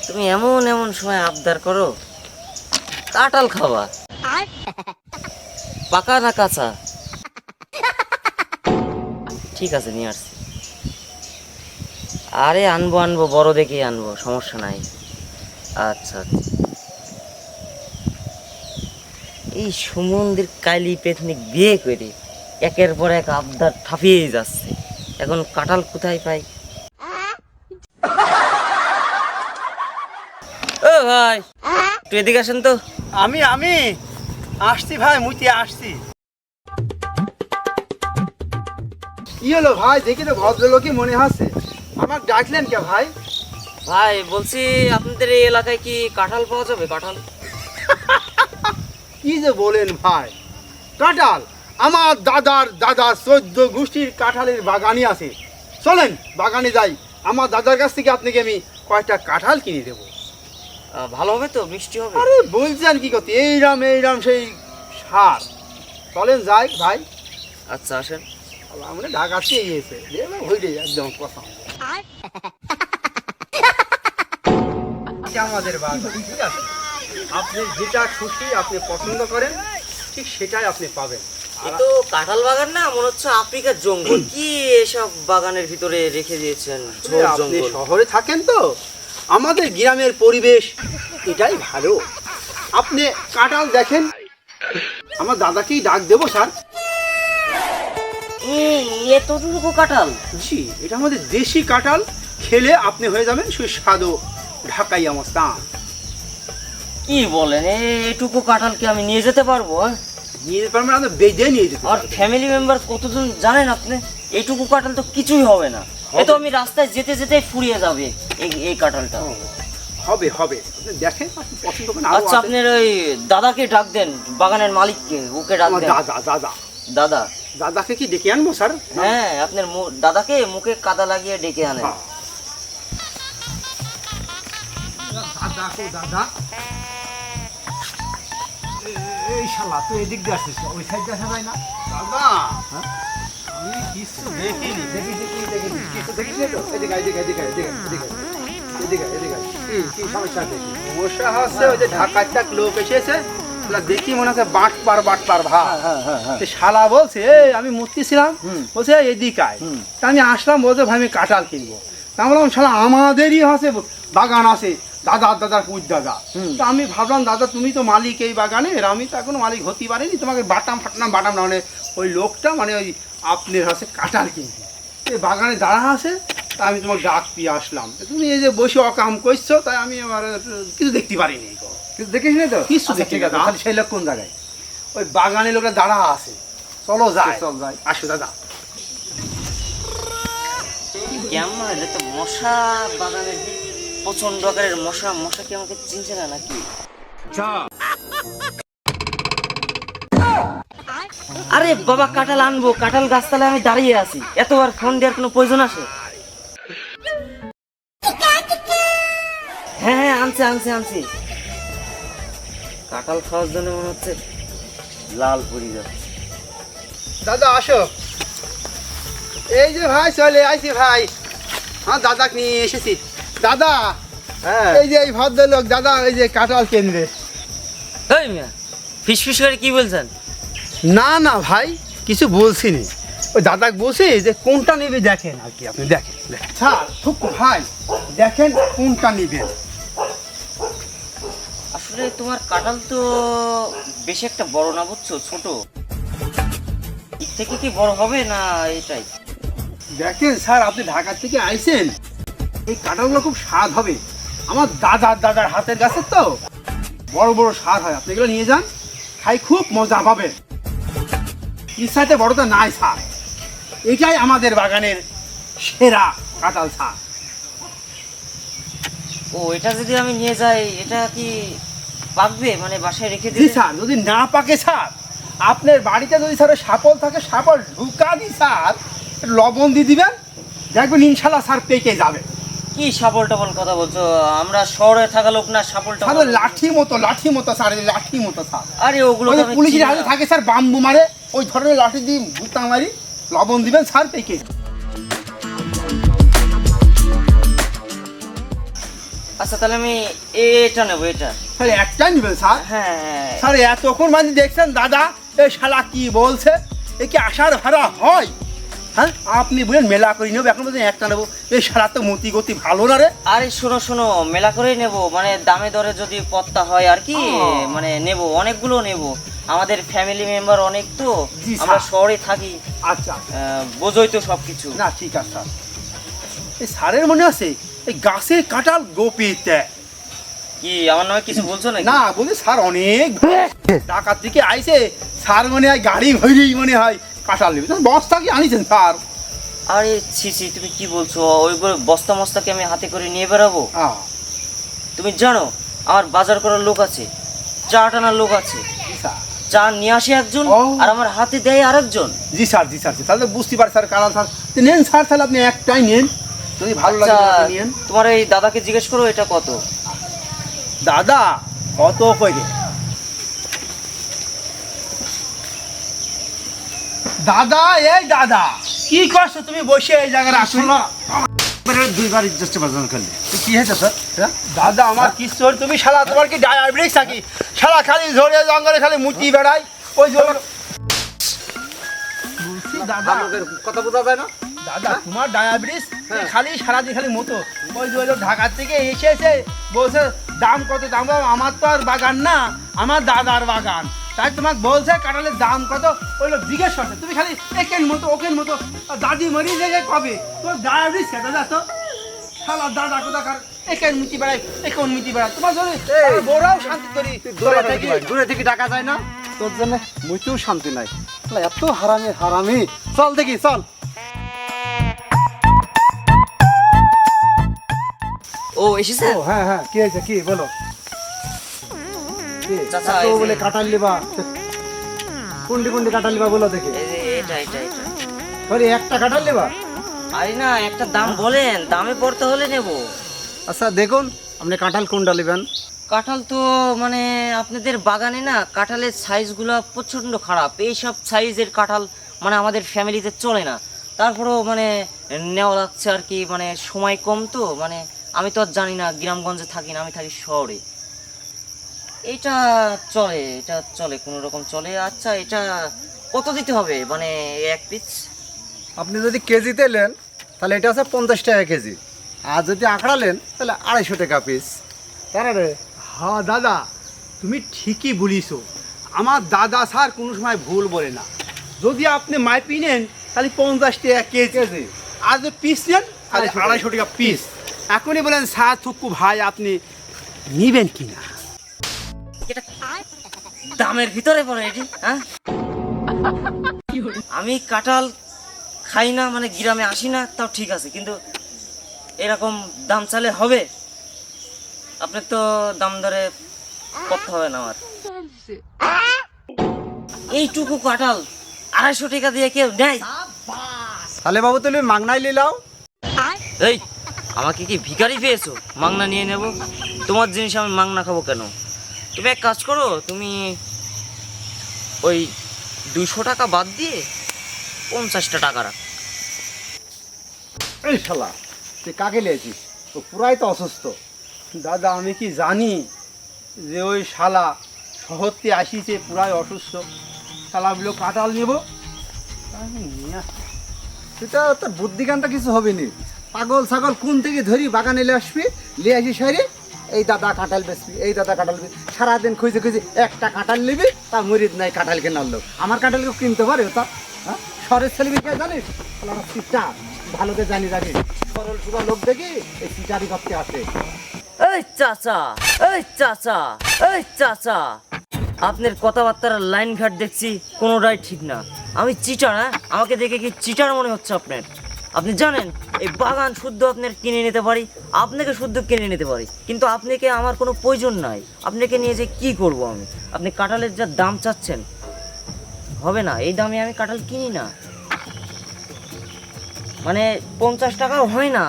তুমি এমন এমন সময় আবদার করো, কাঁঠাল খাওয়া, পাকা না কাঁচা? ঠিক আছে, নিয়ে আসছি। আরে আনবো আনবো, বড় দেখে আনবো, সমস্যা নাই। আচ্ছা আচ্ছা। এই সুমন্দির কাইলি পেথনিক বিয়ে করে একের পর এক আবদার ঠাপিয়েই যাচ্ছে। এখন কাঁঠাল কোথায় পাই? ও ভাই, একটু এদিকে আসেন তো। আমি আমি আসছি ভাই, মুইতে আসছি। কি হলো ভাই, দেখি তো ভদ্রলোকই মনে হচ্ছে। আমাকে ডাকলেন কে ভাই? ভাই বলছি, আপনাদের এই এলাকায় কি কাঁঠাল পাওয়া যাবে? কাঁঠাল? কি যে বলেন ভাই, কাঁঠাল? আমার দাদার 14 গোষ্ঠীর কাঁঠালের বাগানই আছে। চলেন বাগানে যাই, আমার দাদার কাছ থেকে আপনাকে আমি কয়েকটা কাঁঠাল কিনে দেবো। ভালো হবে তো? মিষ্টি হবে? আরে বলছেন কি করতে, এইরাম সেই সার। চলেন যাই ভাই। আচ্ছা আসেন। আমরা ঢাকাতে গিয়েছে হইলে একদম কথা আমাদের বাগান, ঠিক আছে? আপনি যেটা খুশি আপনি পছন্দ করেন, ঠিক সেটাই আপনি পাবেন। এ তো কাঁঠাল বাগান না, মনে হচ্ছে আফ্রিকার জঙ্গল। কি এসব বাগানের ভিতরে রেখে দিয়েছেন? ঝোড় আপনি জঙ্গল। শহরে থাকেন তো, আমাদের গ্রামের পরিবেশ এটাই ভালো। আপনি কাঁঠাল দেখেন, আমার দাদাকেই ডাক দেবো স্যার। এতটুকু কাঁঠাল? জি, এটা আমাদের দেশি কাঁঠাল। খেলে আপনি হয়ে যাবেন সুস্বাদু ঢাকাই অবস্থান। কি বলেন, এটুকু কাঁঠাল কি আমি নিয়ে যেতে পারবো? নিয়ে যেতে পারবেন, আমরা বেজে নিয়ে যেতে আর পারবেন। ফ্যামিলি মেম্বার কতজন জানেন আপনি? এইটুকু কাঁঠাল তো কিছুই হবে না। এ তো আমি রাস্তায় যেতে যেতে ফুরিয়ে যাবে এই কাঁঠালটা। হবে হবে, আপনি দেখেন, আপনি পছন্দ করেন। আরো আচ্ছা, আছে। আপনার ওই দাদাকে ডাক দেন, বাগানের মালিককে, ওকে ডাক আমার দেন। দাদা দাদা দাদা? দাদাকে কি ডেকে আনবো স্যার? হ্যাঁ, আপনার দাদাকে মুখে কাদা লাগিয়ে ডেকে আনেন। হ্যাঁ। দাদা কো দাদা, এই শালা তুই এদিক দিয়ে আসছিস, ওই সাইড দিয়ে আসা যায় না? দাদা আমি কিছু দেখিনি। কিছু দেখিস তো? এদিকে এদিকে এদিকে এদিকে এদিকে এদিকে এদিকে। কি সমস্যা দেখি? সমস্যা হচ্ছে ওই যে ঢাকার এক লোক এসেছে, দেখি মনে হচ্ছে বাটপার ভাব। সে শালা বলছে, এই আমি মূর্তি ছিলাম, বলছে এদিক আয়। তা আমি আসলাম, বলছে ভাই আমি কাঁঠাল কিনবো। তা বললাম শালা আমাদেরই আছে বাগান আছে, দাদার পুজ দাদা। তা আমি ভাবলাম দাদা তুমি তো মালিক এই বাগানের, আমি তো এখনো মালিক হতে পারিনি, তোমাকে বাটাম না মানে ওই লোকটা মানে ওই আপনার হাতে কাঁঠাল কিনতে এই বাগানে দাঁড়া আছে। তা আমি তোমাকে ডাক দিয়ে আসলাম, তুমি এই যে বসে অকাম করছো, তাই আমি আমার কিছু দেখতে পারিনি। কিছু দেখিস না তো? কিছু দেখি না। সেই লোক কোন জায়গায়? ওই বাগানে লোকটা দাঁড়া আছে। চলো যাই, চল যাই, আসো দাদা। কেমন এটা তো মশা বাগানের প্রচন্ড আকারের মশা। মশা কি আমাকে চিনছে না নাকি? আরে বাবা, কাঁঠাল আনবো, কাঁঠাল গাছতলায় আমি দাঁড়িয়ে আছি, এতবার ফোন দেওয়ার কোনো প্রয়োজন আছে? হ্যাঁ হ্যাঁ, আনছি। কাঁঠাল খাওয়ার জন্য মনে হচ্ছে লাল পরি যাচ্ছে। দাদা আসো। এই যে ভাই চলে আইছি ভাই, হ্যাঁ দাদাকে নিয়ে এসেছি। দাদা এই যে এই ভদ্রলোক দাদা, এই যে কাঁঠাল কেন্দ্রে। এই মিয়া, ফিস করে কি বলছেন? না ভাই, কিছু বলছি নি। ওই দাদাকে বলছি যে কোনটা নেবে দেখেন আর কি, আপনি দেখেন। স্যার খুব ভাই দেখেন কোনটা নেবেন। আসলে তোমার কাঁঠাল তো বেশি একটা বড় না, বুঝছো, ছোট। এর থেকে কি বড় হবে না এটাই? দেখেন স্যার, আপনি ঢাকা থেকে আইছেন, এই কাঁঠালগুলো খুব স্বাদ হবে। আমার দাদার হাতের গাছের তো বড় স্বাদ হয়। আপনি এগুলো নিয়ে যান, খাই খুব মজা পাবেন। ইচ্ছাতে বড়টা নাই স্যার, এটাই আমাদের বাগানের সেরা কাঁঠাল স্যার। ও, এটা যদি আমি নিয়ে যাই, এটা কি পাকবে? মানে বাসায় রেখে জি দিই স্যার, যদি না পাকে স্যার, আপনার বাড়িতে যদি স্যার সাপল থাকে, সাপল ঢুকা দি স্যার, লবণ দিয়ে দিবেন, দেখবেন ইনশাল্লাহ স্যার পেকে যাবে। কি সাপল টাপল কথা বলছো? আমরা শহরে থাকা লোক না, সাপল টাপল? স্যার লাঠি মতো স্যার, লাঠি মতো স্যার। আরে ওগুলো তো আমি পুলিশের চিনি হাতে না। থাকে স্যার, বাম্বু মারে, ওই ধরনের লাঠি দিয়ে ভুট্টা মারি, লবণ দিবেন স্যার, পেকে যাবে। আচ্ছা তাহলে আমি এটা নেবো, এটা। স্যার একটাই নেবেন স্যার? হ্যাঁ। স্যার এতক্ষণ মানে দেখছেন দাদা এই শালা কি বলছে, এ কি আসার ভাড়া হয়? হ্যাঁ আপনি বলেন মেলা করে নেবো, এখন বলছেন একটা নেবো, এই শালা তো মতি গতি ভালো না রে। আরে শোনো শোনো, মেলা করেই নেবো, মানে দামে দরে যদি পত্তা হয় আর কি, ও। মানে নেবো, অনেকগুলো নেবো। আমাদের ফ্যামিলি মেম্বার অনেক তো, জি, আমরা স্যার। শহরে থাকি, আচ্ছা বোঝোই তো সব কিছু। না ঠিক আছে স্যার। এই স্যারের মনে আছে এই গাছে কাঁঠাল গোপিতে? কি আমার নামে কিছু বলছো নাকি? না বলি স্যার অনেক ঢাকার থেকে আইছে, স্যার মনে হয় গাড়ি ভরেই মনে হয় কাঁঠাল নেবে, বস্তা কি আনিছেন স্যার? আরে ছি ছি, তুমি কি বলছো? ওইগুলো বস্তা মস্তাকে আমি হাতে করে নিয়ে বেরাবো? তুমি জানো আমার বাজার করার লোক আছে, চা টানার লোক আছে, স্যার চা নিয়ে আসে একজন ও। আর আমার হাতে দেয় আরেকজন। জি স্যার জি স্যার, তাহলে বুঝতে পারি স্যার কারণ স্যার তো নেন স্যার, তাহলে আপনি একটাই নেন, যদি ভালো লাগে আচ্ছা, তাহলে নেন। তোমার এই দাদাকে জিজ্ঞেস করো এটা কত। দাদা কত করে? দাদা এই দাদা কি করছো তুমি বসে এই জায়গায়? আসলে দুইবার ইজ্জত বাজান করলে কি হয়েছে স্যার? দাদা আমার কিশোর, তুমি শালা তোমার কি ডায়াবেটিস নাকি? শালা খালি ঝরে জঙ্গলে খালি মুতি বেড়াই, ওই যে বলছি দাদা, আমাদের কথা বোঝা যায় না? দাদা তোমার ডায়াবেটিস খালি সারাদিন খালি মতো, ওই যে ওই ঢাকার থেকে এসে বলছে দাম কত, দাম কত, আমার তো আর বাগান না, আমার দাদার বাগান, তাই তোমাকে বলছে কাঁঠালের দাম কত, ওইগুলো জিজ্ঞেস করছে, তুমি খালি একের মতো ওকের মতো, দাদি মরি যে কবে, তোমার ডায়াবেটিস খেতে দাদা তো শালা দাদা কোথাকার একের মিটি বেড়ায় এখন মিটি বেড়ায়, তোমার জন্য বড়াও শান্তি করি দূরে থেকে ডাকা যায় না? তোর জন্য মুইতেও শান্তি নাই, এত হারামি হারামি। চল দেখি চল। ও এসেছে? হ্যাঁ হ্যাঁ, কি হয়েছে কি বলো? চাচা, এত এই যে- বলে কাটাল লিবা, কুন্ডি কুন্ডি কাটাল লিবা বলো দেখি। এই যে এটা এটা এটা। সরি একটা কাটাল লিবা? আরে না, একটা দাম বলেন, দামে পড়তে হলে নেব। আচ্ছা দেখুন আপনি কাঁঠাল কোনটা নেবেন? কাঁঠাল তো মানে আপনাদের বাগানে না কাঁঠালের সাইজগুলো প্রচণ্ড খারাপ, এই সব সাইজের কাঁঠাল মানে আমাদের ফ্যামিলিতে চলে না, তারপরেও মানে নেওয়া লাগছে আর কি, মানে সময় কম তো, মানে আমি তো আর জানি না, গ্রামগঞ্জে থাকি না, আমি থাকি শহরে। এটা চলে, এটা চলে, কোনো রকম চলে। আচ্ছা এটা কত দিতে হবে মানে এক পিস? আপনি যদি কেজিতে নেন তাহলে এটা আছে 50 টাকা কেজি, আর যদি আঁকড়া নেন তাহলে 250 টাকা পিস। তাই না রে? হ্যাঁ দাদা তুমি ঠিকই বলিছো, আমার দাদা স্যার কোনো সময় ভুল বলে না, যদি আপনি মাইপি নেন তাহলে 50 টাকা কেজি, আর যদি পিস নেন তাহলে 250 টাকা পিস। এখনই বলেন স্যার থুকু ভাই আপনি নিবেন কি না? এটা দামের ভিতরে পড়ে এটি, হ্যাঁ? আমি কাঁঠাল খাই না, মানে গ্রামে আসি না, তাও ঠিক আছে, কিন্তু এরকম দাম চালে হবে? আপনার তো দাম ধরে করতে হবে না আমার। এইটুকু কাঁঠাল 250 টাকা দিয়ে কেউ নেয়? তাহলে বাবু তুমি মাংনাই লিলাও। এই আমাকে কি ভিখারি পেয়েছো মাংনা নিয়ে নেব? তোমার জিনিস আমি মাংনা খাবো কেন? তুমি এক কাজ করো, তুমি ওই 200 টাকা বাদ দিয়ে 50টা টাকা রাখ। এই শালা তুই কাকে লিয়েছিস? তো পুরাই তো অসুস্থ। দাদা আমি কি জানি যে ওই শালা শহরতে আসিছে পুরাই অসুস্থ, শালাগুলো কাঁঠাল নেব, আমি নিয়ে আসি। সেটা তোর বুদ্ধিজ্ঞানটা কিছু হবে নি। পাগল ছাগল কোন থেকে ধরি বাগানে নিয়ে আসবি, নিয়ে আসি সাইরে এই দাদা কাঁঠাল বেচবি, এই দাদা কাঁঠাল বেচবি, সারাদিন খুঁজে খুঁজে একটা কাঁঠাল নিবি, তা মুরিদ নাই কাঁঠাল কেনার লোক। আমার কাঁঠালকে কিনতে পারে তা? হ্যাঁ শহরের ছেলে মেয়ে জানিস আমার সিটটা ভালোকে জানি রাখি, সরল সুরা লোক দেখি এই সিটারি করতে আসে। এই চাচা, এই চাচা, এই চাচা, আপনার কথাবার্তার লাইন ঘাট দেখছি কোনোটাই ঠিক না। আমি চিটার, হ্যাঁ? আমাকে দেখে কি চিটার মনে হচ্ছে আপনার? আপনি জানেন এই বাগান শুদ্ধ আপনার কিনে নিতে পারি, আপনাকে শুদ্ধ কিনে নিতে পারি, কিন্তু আপনাকে আমার কোনো প্রয়োজন নাই। আপনাকে নিয়ে যে কি করব আমি? আপনি কাঁঠালের যা দাম চাচ্ছেন হবে না, এই দামে আমি কাঁঠাল কিনি না, মানে 50 টাকাও হয় না,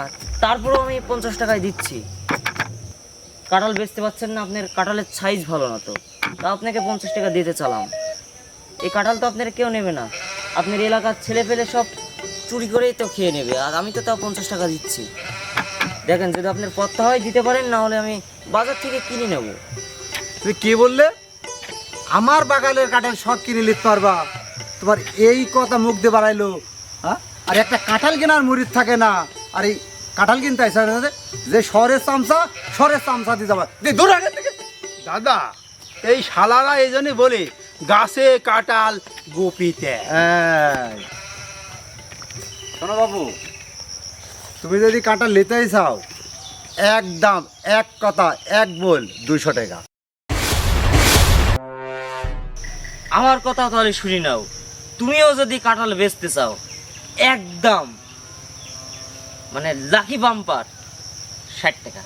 তারপরেও আমি 50 টাকায় দিচ্ছি। কাঁঠাল বেচতে পারছেন না, আপনার কাঁঠালের সাইজ ভালো না, তো তা আপনাকে 50 টাকা দিতে চালাম। এই কাঁঠাল তো আপনার কেউ নেবে না, আপনার এলাকার ছেলে পেলে সব চুরি করেই তো খেয়ে নেবে, আর আমি তো তাও 50 টাকা দিচ্ছি। দেখেন যদি আপনার পত্তা হয় দিতে পারেন, না হলে আমি বাজার থেকে কিনে নেব। তুমি কি বললে? আমার বাগানের কাঁঠাল সব কিনে নিতে পারবা? তোমার এই কথা মুখ দিয়ে বাড়াইলো, হ্যাঁ? আর একটা কাঁঠাল কেনার মুরিদ থাকে না, আর এই কাঁঠাল কিনতে আসে যে শহরের চামচা দিয়ে যাবা দূর আগে থেকে। দাদা এই শালারা এই জন্যই বলে গাছে কাঁঠাল গোপিতে। শোনো বাবু, তুমি যদি কাঁঠাল নিতেই চাও, একদম এক কথা এক বল 200 টাকা। আমার কথা তাহলে শুনি নাও, তুমিও যদি কাঁঠাল বেচতে চাও একদম মানে লাকি বাম্পার 60 টাকা।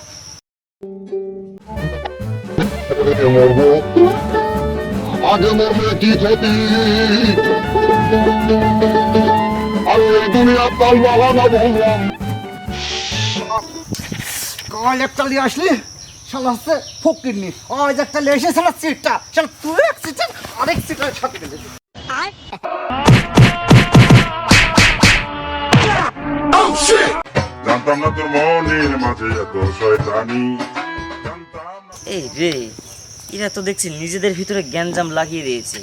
আগে মরলে কি ক্ষতি আরে দুনিয়া তাল বাগানা বললাম কাল একটা নিয়ে আসলি, শালা হচ্ছে ফকিরনি। আজ একটা নিয়ে এসে শালা সিটটা, শালা তুই এক সিট আরেক সিটের সাথে গেলে। জানতাম না তোর মনের মাঝে এত শয়তানি জানতাম না এই রে, এরা তো দেখছি নিজেদের ভিতরে গ্যাঞ্জাম লাগিয়ে দিয়েছে।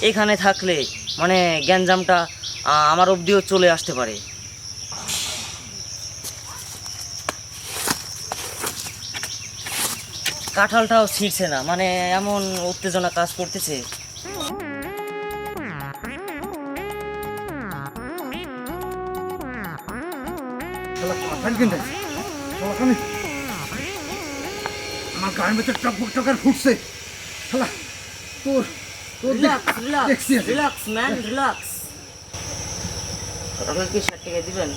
এখানে থাকলে মানে গ্যাঞ্জামটা আমার অবধিও চলে আসতে পারে। কাঁঠালটাও ছিঁড়ছে না, মানে এমন উত্তেজনা কাজ করতেছে। শালা কাঁঠাল কিনতে আসছে। শালা আমি আমার গায়ের ভিতরে টকবক টকার ফুটছে। শালা তোর তোর দেখছি আমি। Relax man, relax. কাঁঠাল কি 60 টাকা দিবেন?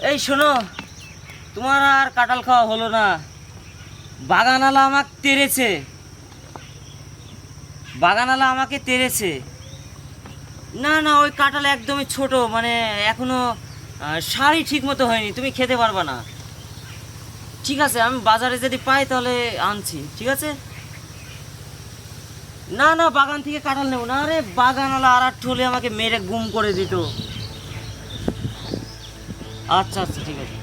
এই শোনো, তোমার আর কাঁঠাল খাওয়া হলো না। বাগানালা আমাকে তেড়েছে। না না, ওই কাঁঠাল একদমই ছোট, মানে এখনো সারি ঠিক মতো হয়নি, তুমি খেতে পারবা না। ঠিক আছে, আমি বাজারে যদি পাই তাহলে আনছি, ঠিক আছে? না না, বাগান থেকে কাঁঠাল নেব না। আরে বাগানালা আর একটু হলে আমাকে মেরে গুম করে দিত। আচ্ছা আচ্ছা, ঠিক আছে।